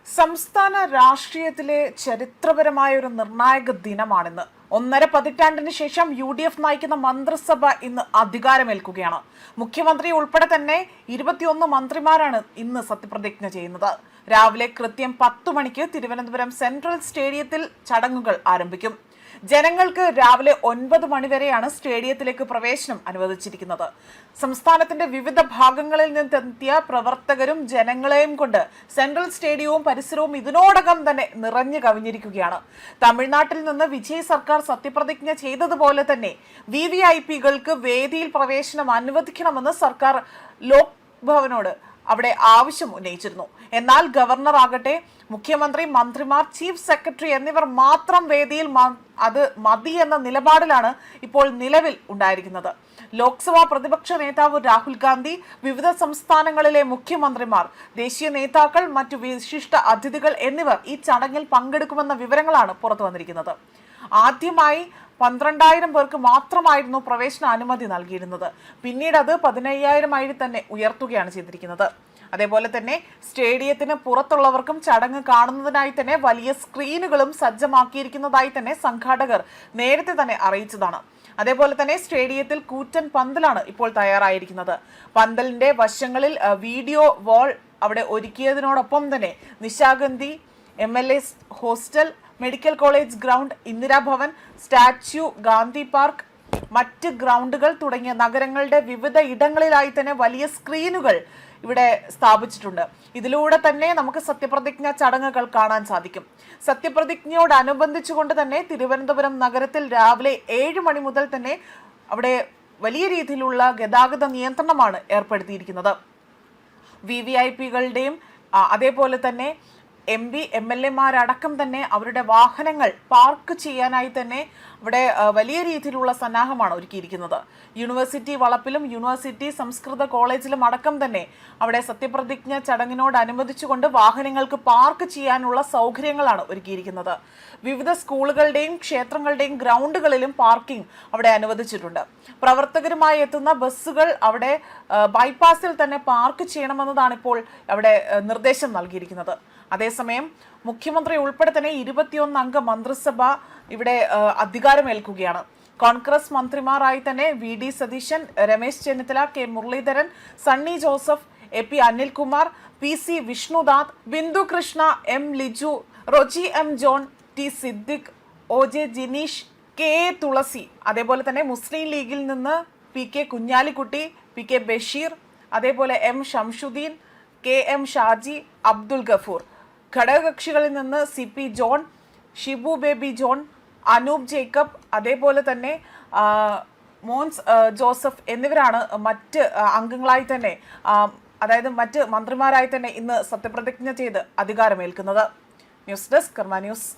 സംസ്ഥാന രാഷ്ട്രീയത്തിലെ ചരിത്രപരമായ ഒരു നിർണായക ദിനമാണിന്ന്. 1.5 പതിറ്റാണ്ടിന് ശേഷം UDF നയിക്കുന്ന മന്ത്രിസഭ ഇന്ന് അധികാരമേൽക്കുകയാണ്. മുഖ്യമന്ത്രി ഉൾപ്പെടെ തന്നെ 21 മന്ത്രിമാരാണ് ഇന്ന് സത്യപ്രതിജ്ഞ ചെയ്യുന്നത്. രാവിലെ കൃത്യം 10 മണിക്ക് തിരുവനന്തപുരം സെൻട്രൽ സ്റ്റേഡിയത്തിൽ ചടങ്ങുകൾ ആരംഭിക്കും. ജനങ്ങൾക്ക് രാവിലെ 9 മണിവരെയാണ് സ്റ്റേഡിയത്തിലേക്ക് പ്രവേശനം അനുവദിച്ചിരിക്കുന്നത്. സംസ്ഥാനത്തിന്റെ വിവിധ ഭാഗങ്ങളിൽ നിന്നെത്തിയ പ്രവർത്തകരും ജനങ്ങളെയും കൊണ്ട് സെൻട്രൽ സ്റ്റേഡിയവും പരിസരവും ഇതിനോടകം തന്നെ നിറഞ്ഞു കവിഞ്ഞിരിക്കുകയാണ്. തമിഴ്നാട്ടിൽ നിന്ന് വിജയ് സർക്കാർ സത്യപ്രതിജ്ഞ ചെയ്തതുപോലെ തന്നെ VVIPകൾക്ക് വേദിയിൽ പ്രവേശനം അനുവദിക്കണമെന്ന് സർക്കാർ ലോക് ഭവനോട് അവിടെ ആവശ്യം ഉന്നയിച്ചിരുന്നു. എന്നാൽ ഗവർണർ ആകട്ടെ മുഖ്യമന്ത്രി, മന്ത്രിമാർ, ചീഫ് സെക്രട്ടറി എന്നിവർ മാത്രം വേദിയിൽ അത് മതി എന്ന നിലപാടിലാണ് ഇപ്പോൾ നിലവിൽ ഉണ്ടായിരിക്കുന്നത്. ലോക്സഭാ പ്രതിപക്ഷ നേതാവ് രാഹുൽ ഗാന്ധി, വിവിധ സംസ്ഥാനങ്ങളിലെ മുഖ്യമന്ത്രിമാർ, ദേശീയ നേതാക്കൾ, മറ്റു വിശിഷ്ട അതിഥികൾ എന്നിവർ ഈ ചടങ്ങിൽ പങ്കെടുക്കുമെന്ന വിവരങ്ങളാണ് പുറത്തു വന്നിരിക്കുന്നത്. ആദ്യമായി 12,000 പേർക്ക് മാത്രമായിരുന്നു പ്രവേശന അനുമതി നൽകിയിരുന്നത്. പിന്നീട് അത് 15,000 തന്നെ ഉയർത്തുകയാണ് ചെയ്തിരിക്കുന്നത്. അതേപോലെ തന്നെ സ്റ്റേഡിയത്തിന് പുറത്തുള്ളവർക്കും ചടങ്ങ് കാണുന്നതിനായി തന്നെ വലിയ സ്ക്രീനുകളും സജ്ജമാക്കിയിരിക്കുന്നതായി തന്നെ സംഘാടകർ നേരത്തെ തന്നെ അറിയിച്ചതാണ്. അതേപോലെ തന്നെ സ്റ്റേഡിയത്തിൽ കൂറ്റൻ പന്തലാണ് ഇപ്പോൾ തയ്യാറായിരിക്കുന്നത്. പന്തലിന്റെ വശങ്ങളിൽ വീഡിയോ വാൾ അവിടെ ഒരുക്കിയതിനോടൊപ്പം തന്നെ Nishagandhi, MLA hostel, medical college ground, Indira Bhavan, statue, Gandhi park, മറ്റ് ഗ്രൗണ്ടുകൾ തുടങ്ങിയ നഗരങ്ങളുടെ വിവിധ ഇടങ്ങളിലായി തന്നെ വലിയ സ്ക്രീനുകൾ ഇവിടെ സ്ഥാപിച്ചിട്ടുണ്ട്. ഇതിലൂടെ തന്നെ നമുക്ക് സത്യപ്രതിജ്ഞ ചടങ്ങുകൾ കാണാൻ സാധിക്കും. സത്യപ്രതിജ്ഞയോടനുബന്ധിച്ചുകൊണ്ട് തന്നെ തിരുവനന്തപുരം നഗരത്തിൽ രാവിലെ 7 മണി മുതൽ തന്നെ അവിടെ വലിയ രീതിയിലുള്ള ഗതാഗത നിയന്ത്രണമാണ് ഏർപ്പെടുത്തിയിരിക്കുന്നത്. VVIPകളുടെയും അതേപോലെ തന്നെ MP, MLA തന്നെ അവരുടെ വാഹനങ്ങൾ പാർക്ക് ചെയ്യാനായി തന്നെ ഇവിടെ വലിയ രീതിയിലുള്ള സന്നാഹമാണ് ഒരുക്കിയിരിക്കുന്നത്. യൂണിവേഴ്സിറ്റി വളപ്പിലും യൂണിവേഴ്സിറ്റി സംസ്കൃത കോളേജിലും അടക്കം തന്നെ അവിടെ സത്യപ്രതിജ്ഞ ചടങ്ങിനോടനുബന്ധിച്ചുകൊണ്ട് വാഹനങ്ങൾക്ക് പാർക്ക് ചെയ്യാനുള്ള സൗകര്യങ്ങളാണ് ഒരുക്കിയിരിക്കുന്നത്. വിവിധ സ്കൂളുകളുടെയും ക്ഷേത്രങ്ങളുടെയും ഗ്രൗണ്ടുകളിലും പാർക്കിംഗ് അവിടെ അനുവദിച്ചിട്ടുണ്ട്. പ്രവർത്തകരുമായി എത്തുന്ന ബസ്സുകൾ അവിടെ ബൈപ്പാസിൽ തന്നെ പാർക്ക് ചെയ്യണമെന്നതാണ് ഇപ്പോൾ അവിടെ നിർദ്ദേശം നൽകിയിരിക്കുന്നത്. അതേസമയം മുഖ്യമന്ത്രി ഉൾപ്പെടെ തന്നെ 21 അംഗ മന്ത്രിസഭ ഇവിടെ അധികാരമേൽക്കുകയാണ്. കോൺഗ്രസ് മന്ത്രിമാരായി തന്നെ VD Satheesan, Ramesh Chennithala, K Muraleedharan, Sunny Joseph, AP Anilkumar, PC Vishnudas, Bindu Krishna, M Liju, Roji M John, T Siddique, OJ Jineesh, K തുളസി, അതേപോലെ തന്നെ മുസ്ലിം ലീഗിൽ നിന്ന് PK കുഞ്ഞാലിക്കുട്ടി, PK ബഷീർ, അതേപോലെ M ഷംഷുദ്ദീൻ, KM ഷാജി, അബ്ദുൽ ഗഫൂർ, ഘടകകക്ഷികളിൽ നിന്ന് CP John, Shibu baby John, Anoop Jacob, അതേപോലെ തന്നെ മോൻസ് ജോസഫ് എന്നിവരാണ് മറ്റ് അംഗങ്ങളായി തന്നെ അതായത് മറ്റ് മന്ത്രിമാരായി തന്നെ ഇന്ന് സത്യപ്രതിജ്ഞ ചെയ്ത് അധികാരമേൽക്കുന്നത്. ന്യൂസ് ഡെസ്ക് കർമ്മ ന്യൂസ്.